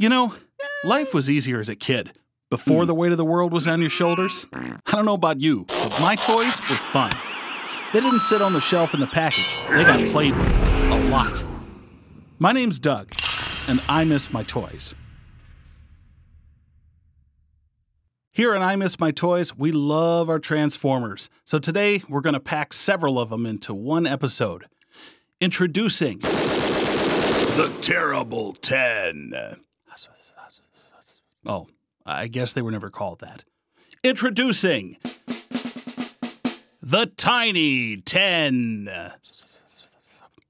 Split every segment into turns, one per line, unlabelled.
You know, life was easier as a kid, before the weight of the world was on your shoulders. I don't know about you, but my toys were fun. They didn't sit on the shelf in the package. They got played with a lot. My name's Doug, and I miss my toys. Here at I Miss My Toys, we love our Transformers. So today, we're going to pack several of them into one episode. Introducing the Terrible 10. Oh, I guess they were never called that. Introducing the Tiny 10.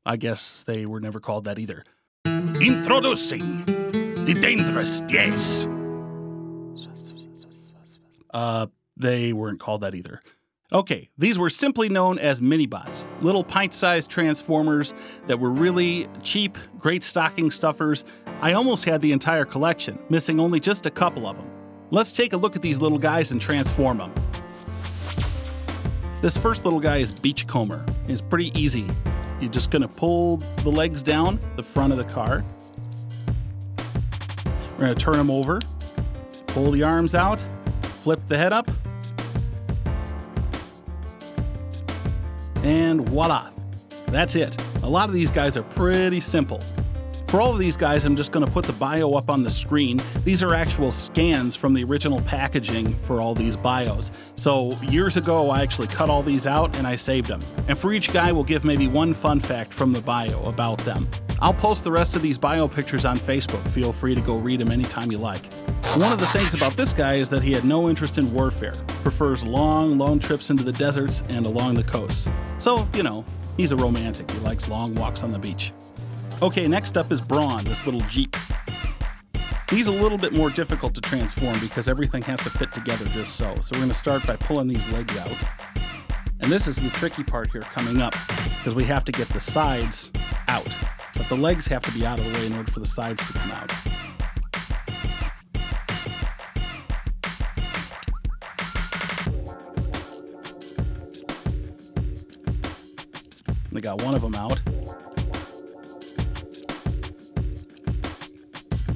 I guess they were never called that either. Introducing the Dangerous 10. They weren't called that either. Okay, these were simply known as Minibots, little pint-sized Transformers that were really cheap, great stocking stuffers. I almost had the entire collection, missing only just a couple of them. Let's take a look at these little guys and transform them. This first little guy is Beachcomber. It's pretty easy. You're just gonna pull the legs down the front of the car. We're gonna turn him over, pull the arms out, flip the head up, and voila, that's it. A lot of these guys are pretty simple. For all of these guys, I'm just going to put the bio up on the screen. These are actual scans from the original packaging for all these bios. So years ago, I actually cut all these out and I saved them. And for each guy, we'll give maybe one fun fact from the bio about them. I'll post the rest of these bio pictures on Facebook. Feel free to go read them anytime you like. One of the things about this guy is that he had no interest in warfare, prefers long trips into the deserts and along the coast. So, you know, he's a romantic. He likes long walks on the beach. Okay, next up is Brawn, this little Jeep. He's a little bit more difficult to transform because everything has to fit together just so. So we're gonna start by pulling these legs out. And this is the tricky part here coming up because we have to get the sides out. But the legs have to be out of the way in order for the sides to come out. We got one of them out.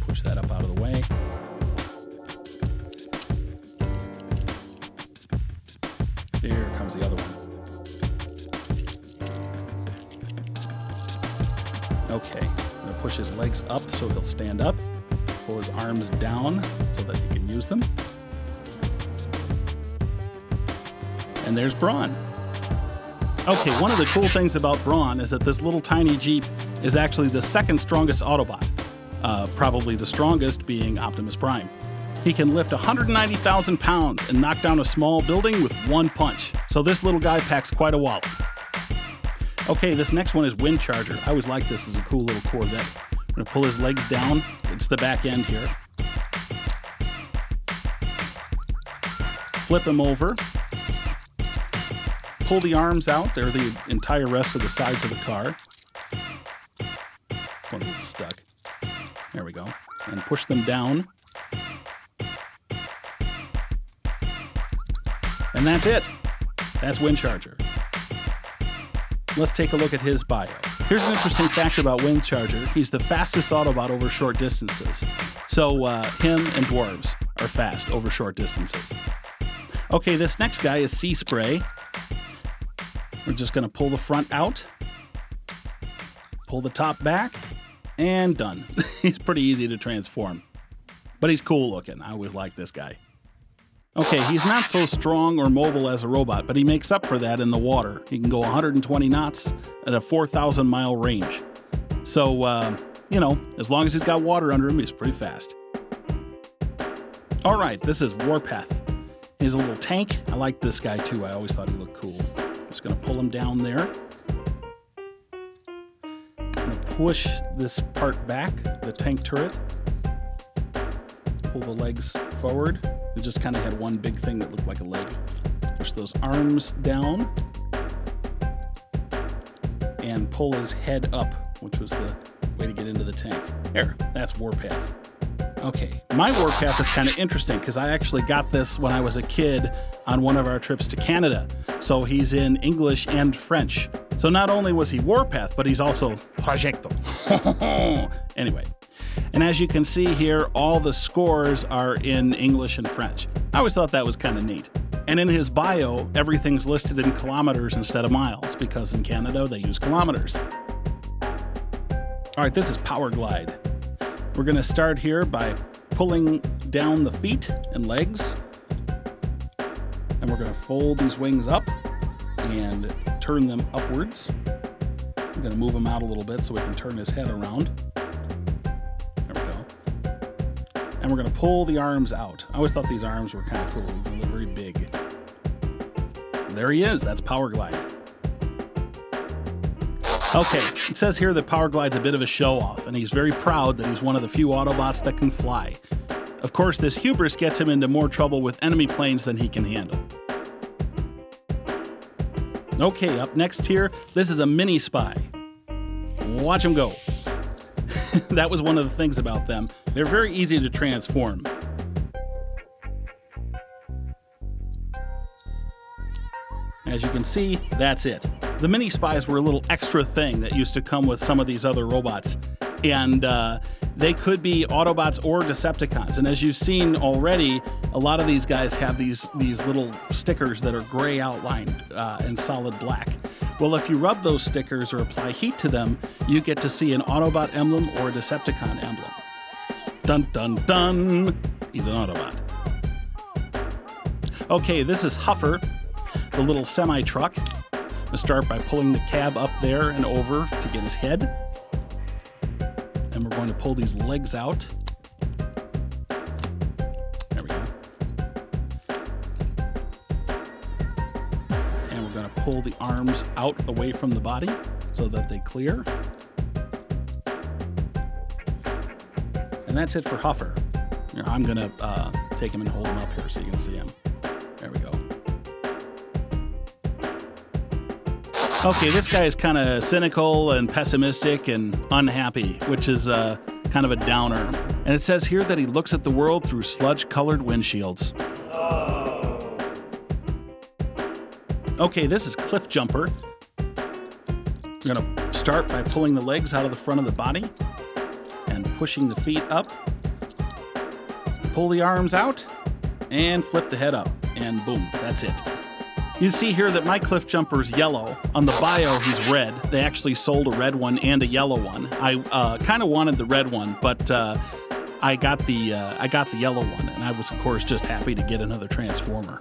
Push that up out of the way. Here comes the other one. Okay, I'm gonna push his legs up so he'll stand up. Pull his arms down so that he can use them. And there's Brawn. Okay, one of the cool things about Brawn is that this little tiny Jeep is actually the second strongest Autobot. Probably the strongest being Optimus Prime. He can lift 190,000 pounds and knock down a small building with one punch. So this little guy packs quite a wallop. Okay, this next one is Windcharger. I always like this as a cool little Corvette. I'm gonna pull his legs down. It's the back end here. Flip him over. Pull the arms out. They're the entire rest of the sides of the car. One of them's stuck. There we go. And push them down. And that's it. That's Windcharger. Let's take a look at his bio. Here's an interesting fact about Windcharger. He's the fastest Autobot over short distances. So him and dwarves are fast over short distances. Okay, this next guy is Sea Spray. We're just going to pull the front out, pull the top back, and done. He's pretty easy to transform, but he's cool looking. I always like this guy. Okay, he's not so strong or mobile as a robot, but he makes up for that in the water. He can go 120 knots at a 4,000 mile range. So, you know, as long as he's got water under him, he's pretty fast. All right, this is Warpath. He's a little tank. I like this guy too. I always thought he looked cool. Just gonna pull him down there. I'm gonna push this part back, the tank turret. Pull the legs forward. It just kind of had one big thing that looked like a leg. Push those arms down. And pull his head up, which was the way to get into the tank. There, that's Warpath. Okay, my Warpath is kind of interesting because I actually got this when I was a kid on one of our trips to Canada. So he's in English and French. So not only was he Warpath, but he's also Projecto. Anyway, And as you can see here, all the scores are in English and French. I always thought that was kind of neat. And in his bio, everything's listed in kilometers instead of miles, because in Canada they use kilometers. All right, this is Power Glide. We're going to start here by pulling down the feet and legs. And we're going to fold these wings up and turn them upwards. I'm going to move him out a little bit so we can turn his head around. There we go. And we're going to pull the arms out. I always thought these arms were kind of cool, even though they're very big. And there he is. That's Power Glide. Okay, it says here that Power Glide's a bit of a show-off, and he's very proud that he's one of the few Autobots that can fly. Of course, this hubris gets him into more trouble with enemy planes than he can handle. Okay, up next here, this is a mini spy. Watch him go. That was one of the things about them. They're very easy to transform. As you can see, that's it. The mini spies were a little extra thing that used to come with some of these other robots. And they could be Autobots or Decepticons. And as you've seen already, a lot of these guys have these little stickers that are gray outlined in solid black. Well, if you rub those stickers or apply heat to them, you get to see an Autobot emblem or a Decepticon emblem. Dun dun dun! He's an Autobot. Okay, this is Huffer, the little semi-truck. I'm gonna start by pulling the cab up there and over to get his head. And we're going to pull these legs out. There we go. And we're going to pull the arms out away from the body so that they clear. And that's it for Huffer. Here, I'm going to take him and hold him up here so you can see him. There we go. Okay, this guy is kind of cynical and pessimistic and unhappy, which is kind of a downer. And it says here that he looks at the world through sludge-colored windshields. Oh. Okay, this is Cliff Jumper. We're going to start by pulling the legs out of the front of the body and pushing the feet up. Pull the arms out and flip the head up. And boom, that's it. You see here that my Cliff Jumper's yellow. On the bio, he's red. They actually sold a red one and a yellow one. I kind of wanted the red one, but I got the yellow one, and I was, of course, just happy to get another Transformer.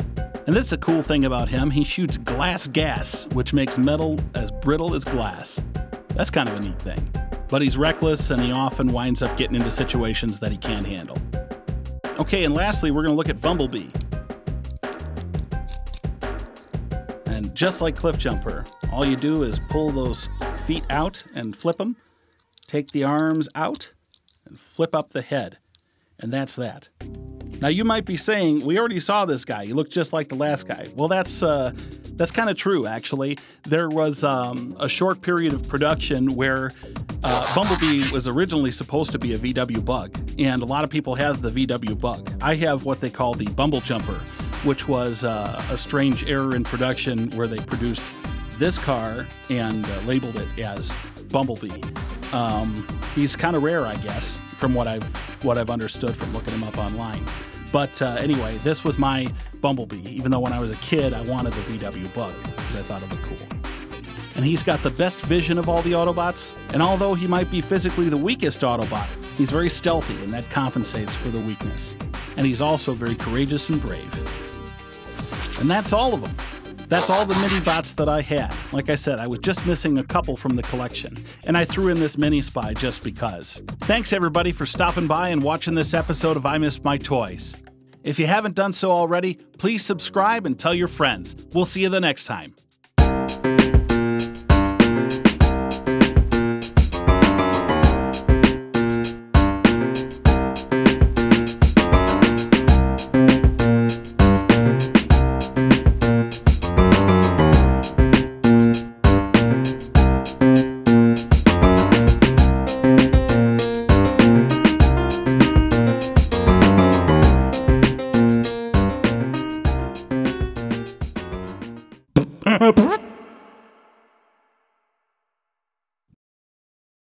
And this is a cool thing about him. He shoots glass gas, which makes metal as brittle as glass. That's kind of a neat thing. But he's reckless, and he often winds up getting into situations that he can't handle. Okay, and lastly, we're going to look at Bumblebee. And just like Cliff Jumper, all you do is pull those feet out and flip them, take the arms out, and flip up the head. And that's that. Now you might be saying, we already saw this guy. He looked just like the last guy. Well, that's kind of true, actually. There was a short period of production where Bumblebee was originally supposed to be a VW Bug, and a lot of people have the VW Bug. I have what they call the Bumble Jumper, which was a strange error in production where they produced this car and labeled it as Bumblebee. He's kind of rare, I guess, from what I've understood from looking him up online. But anyway, this was my Bumblebee, even though when I was a kid, I wanted the VW Bug because I thought it looked cool. And he's got the best vision of all the Autobots, and although he might be physically the weakest Autobot, he's very stealthy, and that compensates for the weakness. And he's also very courageous and brave. And that's all of them. That's all the Minibots that I had. Like I said, I was just missing a couple from the collection, and I threw in this mini spy just because. Thanks everybody for stopping by and watching this episode of I Missed My Toys. If you haven't done so already, please subscribe and tell your friends. We'll see you the next time.